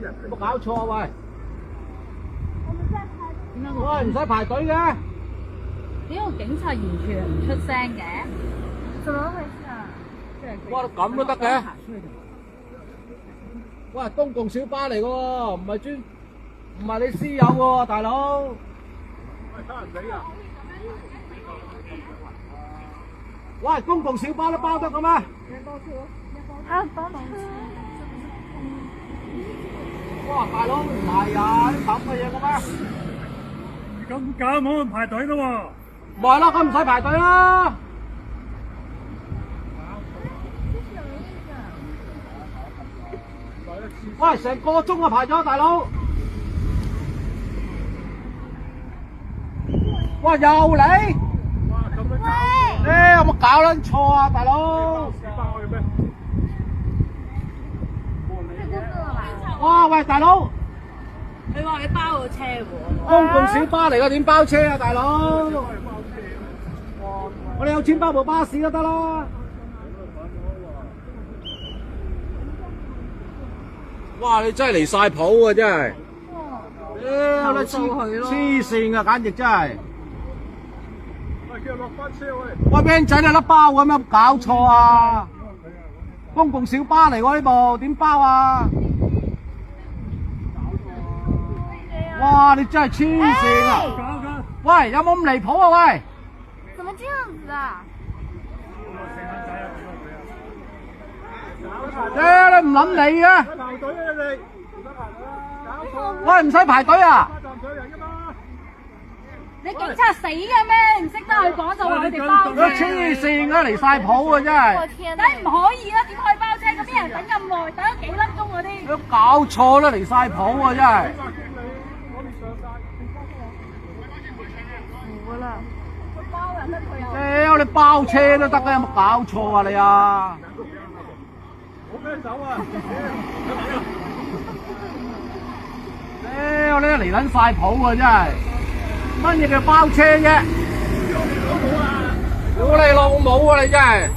有冇搞錯啊？喂，喂，唔使排隊嘅。點解警察完全唔出聲嘅？怎麼回事啊？哇，咁都得嘅？喂，公共小巴嚟嘅喎，唔係你私有嘅喎，大佬。喂，公共小巴都包得嘅咩？包車。哇，大佬唔係啊，啲咁嘅嘢嘅咩？咁搞冇人排隊咯喎！咪係咯，咁唔使排隊啦。喂，成個鐘啊排咗，大佬。哇，又嚟！有冇搞撚錯啊，大佬？哇，喂，大佬！佢話你包個車喎。公共小巴嚟嘅，點包車啊，大佬？我哋有錢包部巴士都得啦。哇！你真係離晒譜啊，真係。屌你黐線啊，簡直真係。喂，叫落翻車喂！喂，僆仔你粒包咁有冇搞錯啊？公共小巴嚟喎呢部，點包啊？哇！你真係黐線啊！喂，有冇咁離譜啊？喂！怎麼這樣子啊？你唔諗你嘅？排隊啊你！喂，唔使排隊啊！你警察死嘅咩？唔識得去講就話佢哋包車。黐線啊，離晒譜啊，真係！梗唔可以啦，點可以包車？咁啲人等咁耐，等咗幾粒鐘嗰啲。都搞錯啦，離晒譜啊，真係！服啦！包人得佢又。屌你包車都得嘅，有冇搞錯啊你啊？冇啤酒啊！屌你離撚晒譜啊，真係！乜嘢叫包車啫？屌你老母啊，你真係！